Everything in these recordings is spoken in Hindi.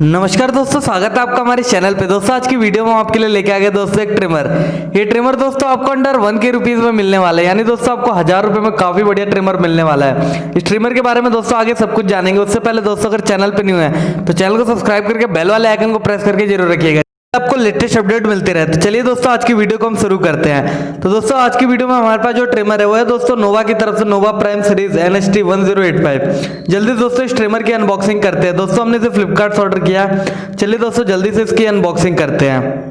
नमस्कार दोस्तों, स्वागत है आपका हमारे चैनल पे। दोस्तों आज की वीडियो में हम आपके लिए लेके आ गए दोस्तों एक ट्रिमर। ये ट्रिमर दोस्तों आपको अंडर 1K रुपीज में मिलने वाला है, यानी दोस्तों आपको 1000 रुपए में काफी बढ़िया ट्रिमर मिलने वाला है। इस ट्रिमर के बारे में दोस्तों आगे सब कुछ जानेंगे। उससे पहले दोस्तों अगर चैनल पे न्यू है तो चैनल को सब्सक्राइब करके बेल वाले आइकन को प्रेस करके जरूर रखिएगा, आपको लेटेस्ट अपडेट मिलते रहे। तो चलिए दोस्तों आज की वीडियो को हम शुरू करते हैं। तो दोस्तों आज की वीडियो में हमारे पास जो ट्रिमर है वो है दोस्तों नोवा की तरफ से नोवा प्राइम सीरीज NHT 1085। जल्दी दोस्तों इस ट्रिमर की अनबॉक्सिंग करते हैं। दोस्तों हमने इसे फ्लिपकार्ट से ऑर्डर किया। चलिए दोस्तों जल्दी से इसकी अनबॉक्सिंग करते हैं।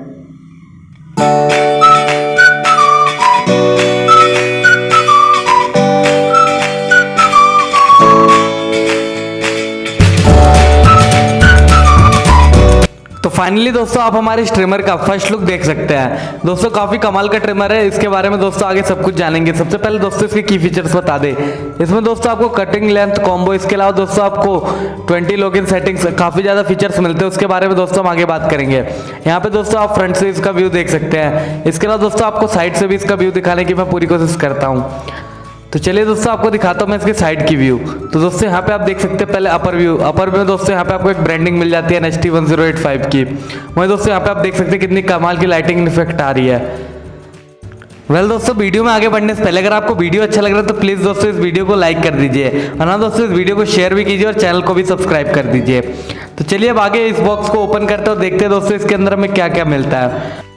तो फाइनली दोस्तों आप हमारे इस ट्रिमर का फर्स्ट लुक देख सकते हैं। दोस्तों काफी कमाल का ट्रिमर है, इसके बारे में दोस्तों आगे सब कुछ जानेंगे। सबसे पहले दोस्तों इसके की फीचर्स बता दे। इसमें दोस्तों आपको कटिंग लेंथ कॉम्बो, इसके अलावा दोस्तों आपको 20 लॉगिन सेटिंग्स, काफी ज्यादा फीचर्स मिलते हैं। उसके बारे में दोस्तों हम आगे बात करेंगे। यहाँ पे दोस्तों आप फ्रंट से इसका व्यू देख सकते हैं। इसके अलावा दोस्तों आपको साइड से भी इसका व्यू दिखाने की मैं पूरी कोशिश करता हूँ। तो चलिए दोस्तों आपको दिखाता हूँ मैं इसके साइड की व्यू। तो दोस्तों यहाँ पे आप देख सकते हैं पहले अपर व्यू। अपर में दोस्तों यहाँ पे आपको एक ब्रांडिंग मिल जाती है NHT 1085 की। वहीं दोस्तों यहाँ पे आप देख सकते हैं कितनी कमाल की लाइटिंग इफेक्ट आ रही है। दोस्तों वीडियो में आगे बढ़ने से पहले अगर आपको वीडियो अच्छा लग रहा है तो प्लीज दोस्तों इस वीडियो को लाइक कर दीजिए, और हाँ दोस्तों इस वीडियो को शेयर भी कीजिए और चैनल को भी सब्सक्राइब कर दीजिए। तो चलिए अब आगे इस बॉक्स को ओपन करते हैं और देखते हैं दोस्तों इसके अंदर हमें क्या क्या मिलता है।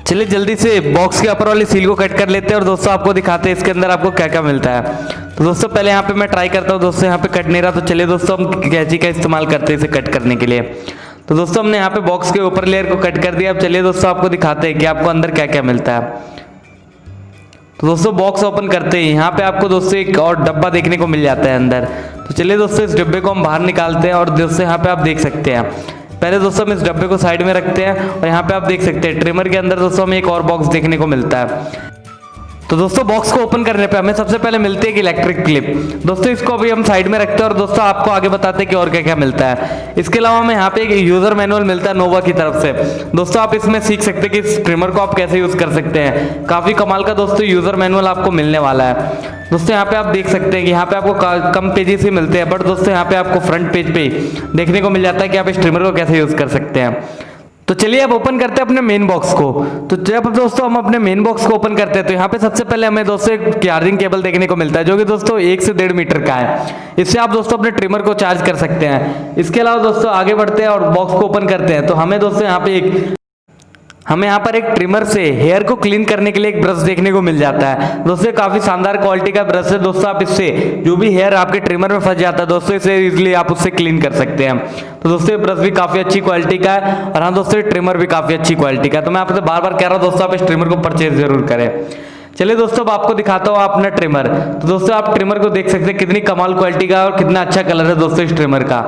चलिए जल्दी से बॉक्स के अपर वाली सील को कट कर लेते हैं और दोस्तों आपको दिखाते हैं इसके अंदर आपको क्या क्या मिलता है। तो दोस्तों पहले यहाँ पे मैं ट्राई करता हूँ। दोस्तों यहाँ पे कट नहीं रहा, तो चलिए दोस्तों हम कैंची का इस्तेमाल करते हैं इसे कट करने के लिए। तो दोस्तों हमने यहाँ पे बॉक्स के ऊपर लेयर को कट कर दिया। अब चलिए दोस्तों आपको दिखाते हैं कि आपको अंदर क्या क्या मिलता है। तो दोस्तों बॉक्स ओपन करते ही यहाँ पे आपको दोस्तों एक और डब्बा देखने को मिल जाता है अंदर। तो चलिए दोस्तों इस डब्बे को हम बाहर निकालते हैं और दोस्तों यहाँ पे आप देख सकते हैं। पहले दोस्तों हम इस डब्बे को साइड में रखते हैं और यहाँ पे आप देख सकते हैं ट्रिमर के अंदर दोस्तों हमें एक और बॉक्स देखने को मिलता है। तो दोस्तों बॉक्स को ओपन करने पे हमें सबसे पहले मिलती है एक इलेक्ट्रिक क्लिप। दोस्तों इसको अभी हम साइड में रखते हैं और दोस्तों आपको आगे बताते हैं कि और क्या क्या मिलता है। इसके अलावा हमें यहाँ पे एक यूजर मैनुअल मिलता है नोवा की तरफ से। दोस्तों आप इसमें सीख सकते हैं कि इस ट्रिमर को आप कैसे यूज कर सकते हैं। काफी कमाल का दोस्तों यूजर मैनुअल आपको मिलने वाला है। दोस्तों यहाँ पे आप देख सकते हैं कि यहाँ पे आपको कम पेजेस ही मिलते हैं, बट दोस्तों यहाँ पे आपको फ्रंट पेज पे देखने को मिल जाता है कि आप इस ट्रिमर को कैसे यूज कर सकते हैं। तो चलिए अब ओपन करते हैं अपने मेन बॉक्स को। तो जब दोस्तों हम अपने मेन बॉक्स को ओपन करते हैं तो यहाँ पे सबसे पहले हमें दोस्तों एक चार्जिंग केबल देखने को मिलता है, जो कि दोस्तों 1 से 1.5 मीटर का है। इससे आप दोस्तों अपने ट्रिमर को चार्ज कर सकते हैं। इसके अलावा दोस्तों आगे बढ़ते हैं और बॉक्स को ओपन करते हैं तो हमें दोस्तों यहाँ पर एक ट्रिमर से हेयर को क्लीन करने के लिए एक ब्रश देखने को मिल जाता है। दोस्तों काफी शानदार क्वालिटी का ब्रश है। दोस्तों आप इससे जो भी हेयर आपके ट्रिमर में फंस जाता है दोस्तों इसे इजीली आप उससे क्लीन कर सकते हैं। तो दोस्तों ये ब्रश भी काफी अच्छी क्वालिटी का है, और हाँ दोस्तों ये ट्रिमर भी काफी अच्छी क्वालिटी का है। तो मैं आपसे बार बार कह रहा हूँ दोस्तों आप इस ट्रिमर को परचेज जरूर करें। चलिए दोस्तों अब आपको दिखाता हूँ अपना ट्रिमर। तो दोस्तों आप ट्रिमर को देख सकते हैं कितनी कमाल क्वालिटी का और कितना अच्छा कलर है दोस्तों इस ट्रिमर का।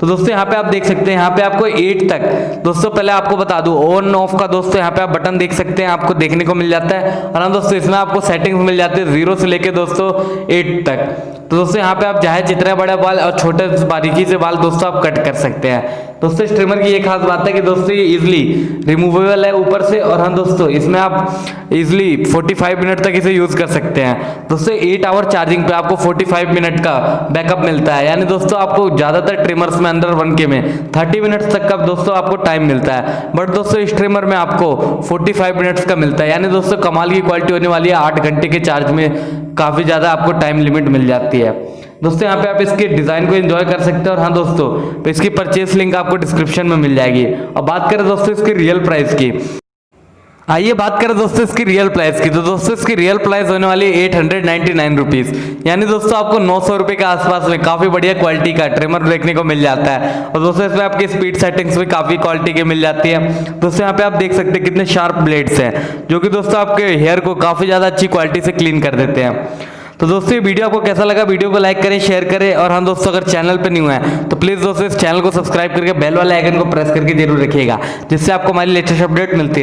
तो दोस्तों यहाँ पे आप देख सकते हैं यहाँ पे आपको 8 तक, दोस्तों पहले आपको बता दूं ऑन ऑफ का दोस्तों यहाँ पे आप बटन देख सकते हैं, आपको देखने को मिल जाता है। और हाँ दोस्तों इसमें आपको सेटिंग्स मिल जाती है 0 से लेके दोस्तों 8 तक। तो दोस्तों यहाँ पे आप चाहे जितने बड़े बाल और छोटे बारीकी से बाल दोस्तों आप कट कर सकते हैं। दोस्तों इस ट्रिमर की ये खास बात है कि दोस्तों ये इजिली रिमूवेबल है ऊपर से, और हाँ दोस्तों इसमें आप इजिली 45 मिनट तक इसे यूज कर सकते हैं। दोस्तों 8 आवर चार्जिंग पे आपको 45 मिनट का बैकअप मिलता है, यानी दोस्तों आपको ज्यादातर ट्रिमर्स में अंडर 1K में 30 मिनट्स तक का दोस्तों आपको टाइम मिलता है, बट दोस्तों इस ट्रिमर में आपको 45 मिनट्स का मिलता है। यानी दोस्तों कमाल की क्वालिटी होने वाली है। 8 घंटे के चार्ज में काफी ज्यादा आपको टाइम लिमिट मिल जाती है। दोस्तों यहाँ पे आप इसके डिजाइन को एंजॉय कर सकते हैं, और हाँ दोस्तों तो इसकी परचेस लिंक आपको डिस्क्रिप्शन में मिल जाएगी। और बात करें दोस्तों इसकी रियल प्राइस की, आइए बात करें दोस्तों इसकी रियल प्राइस की। तो दोस्तों इसकी रियल प्राइस होने वाली है 899 रुपीज, यानी दोस्तों आपको 900 रुपए के आसपास में काफी बढ़िया क्वालिटी का ट्रिमर देखने को मिल जाता है। और दोस्तों इसमें आपकी स्पीड सेटिंग्स भी काफी क्वालिटी की मिल जाती है। दोस्तों यहाँ पे आप देख सकते हैं कितने शार्प ब्लेड्स हैं, जो कि दोस्तों आपके हेयर को काफी ज्यादा अच्छी क्वालिटी से क्लीन कर देते हैं। तो दोस्तों ये वीडियो आपको कैसा लगा, वीडियो को लाइक करें, शेयर करें, और हाँ दोस्तों अगर चैनल पे न्यू है तो प्लीज दोस्तों इस चैनल को सब्सक्राइब करके बेल वाले आइकन को प्रेस करके जरूर रखिएगा, जिससे आपको हमारी लेटेस्ट अपडेट मिलती रहे।